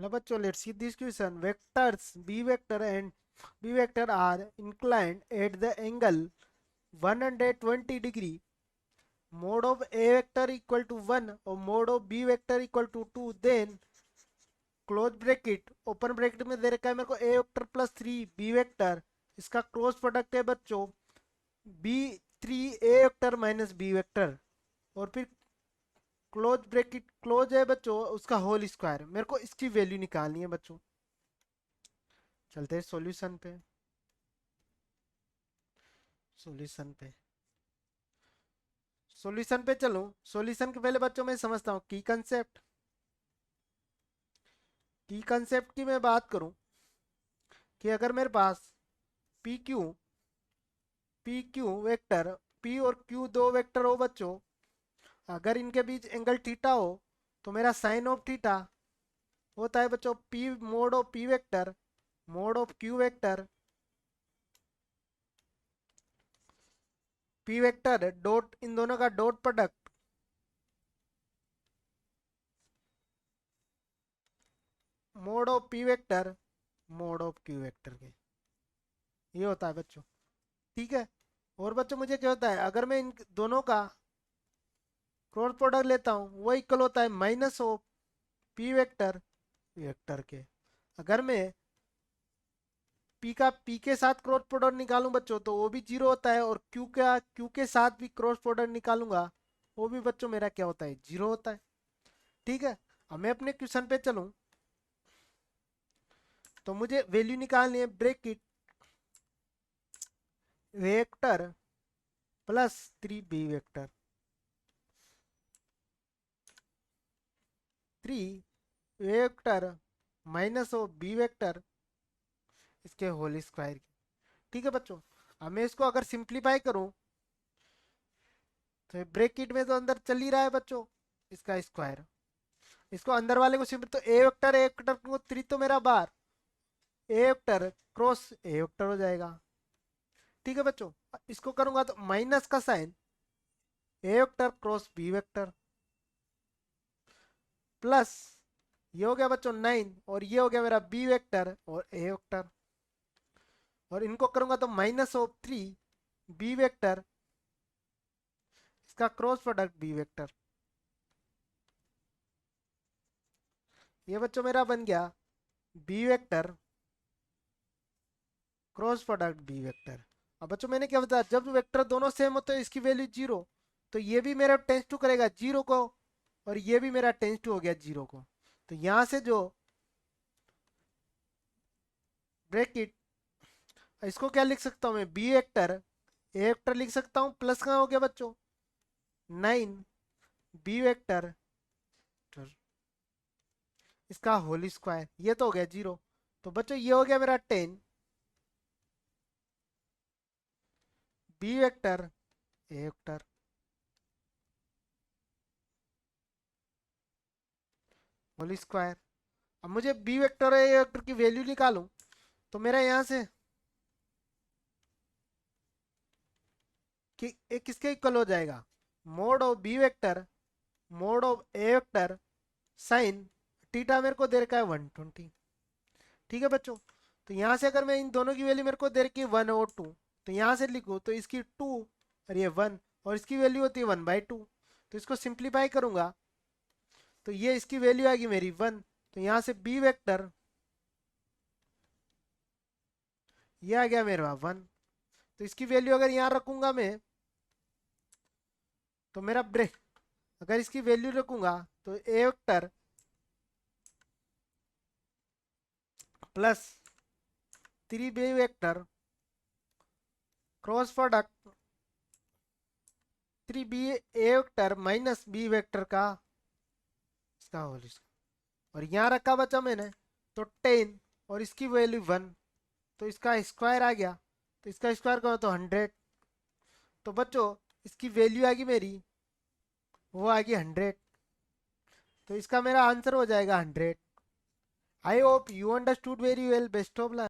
Now, bachcho, let's see this question. Vectors B vector and B vector are inclined at the angle 120 degree. Mode of A vector equal to 1 or mode of B vector equal to 2. Then close bracket open bracket में दे रखा है मेरे को ए vector plus 3 B vector, इसका cross product है बच्चों B 3 ए vector minus B vector, और फिर क्लोज ब्रैकेट क्लोज है बच्चों उसका होल स्क्वायर। मेरे को इसकी वैल्यू निकालनी है बच्चों। चलते हैं सॉल्यूशन पे। सॉल्यूशन पे सॉल्यूशन पे चलो। सॉल्यूशन के पहले बच्चों मैं समझता हूँ की कंसेप्ट की मैं बात करूं कि अगर मेरे पास पी क्यू वेक्टर पी और क्यू दो वेक्टर हो बच्चों, अगर इनके बीच एंगल थीटा हो तो मेरा साइन ऑफ थीटा होता है बच्चों P mode of P vector mod of Q vector P vector dot in दोनों का dot product mode of P vector mod of Q vector के, ये होता है बच्चों। ठीक है। और बच्चों मुझे क्या होता है, अगर मैं इन दोनों का क्रॉस प्रोडक्ट लेता हूँ वो इक्वल होता है minus of P vector vector के। अगर मैं पी के साथ क्रॉस प्रोडक्ट निकालूं बच्चों तो वो भी जीरो होता है, और क्यू के साथ भी क्रॉस प्रोडक्ट निकालूंगा वो भी बच्चों मेरा क्या होता है, जीरो होता है। ठीक है। अब मैं अपने क्वेश्चन पे चलूं तो मुझे वैल्यू निकालनी है bracket vector plus 3 B vector 3 vector minus of B vector इसके होल स्क्वायर की। ठीक है बच्चों। अब मैं इसको अगर सिंप्लीफाई करूं तो ब्रैकेट में तो अंदर चल ही रहा है बच्चों इसका स्क्वायर, इसको अंदर वाले को सिंपल तो ए वेक्टर को 3 तो मेरा बार ए वेक्टर क्रॉस ए वेक्टर हो जाएगा। ठीक है बच्चों। इसको करूंगा तो माइनस का sign A vector cross B vector plus ये हो गया बच्चों 9, और ये हो गया मेरा बी वेक्टर और ए वेक्टर, और इनको करूंगा तो माइनस ऑफ 3 बी वेक्टर इसका क्रॉस प्रोडक्ट बी वेक्टर। ये बच्चों मेरा बन गया B vector cross product B vector. अब बच्चों मैंने क्या बताया, जब वेक्टर दोनों सेम होते हैं इसकी वैल्यू जीरो, तो ये भी मेरा टेंस टू करेगा जीरो को, और ये भी मेरा टेंस टू हो गया जीरो को। तो यहां से जो ब्रैकेट, इसको क्या लिख सकता हूं मैं, बी वेक्टर ए वेक्टर लिख सकता हूं प्लस कहाँ हो गया बच्चों 9 बी वेक्टर इसका होल स्क्वायर, ये तो हो गया जीरो। तो बच्चों ये हो गया मेरा 10 B vector A vector whole square. अब मुझे बी वेक्टर और ए वेक्टर की वैल्यू निकालूं तो मेरा यहां से कि एक किसके इक्वल हो जाएगा, mod of B vector mod of A vector sine theta मेरे को दे रखा है 120। ठीक है बच्चों। तो यहाँ से अगर मैं इन दोनों की वैल्यू मेरे को दे रखी है 1 और 2, तो यहाँ से लिखूँ तो इसकी 2 और ये 1, और इसकी वैल्यू होती है 1/2। तो इसको सिंप्लीफाई करूंगा तो ये इसकी वैल्यू आएगी मेरी 1। तो यहाँ से बी वेक्टर ये आ गया मेरा 1। तो इसकी वैल्यू अगर यहाँ रखूंगा मैं तो मेरा ब्रेक, अगर इसकी वैल्यू रखूंगा तो A vector plus 3 B vector cross product 3 B A vector minus B vector का इसका होल स्क्वायर, और यहाँ रखा बचा मैंने तो 10, और इसकी वैल्यू 1, तो इसका स्क्वायर आ गया। तो इसका स्क्वायर करो तो 100। तो बच्चों इसकी वैल्यू आएगी मेरी वो आएगी 100। तो इसका मेरा आंसर हो जाएगा 100। I hope you understood very well. Best of luck.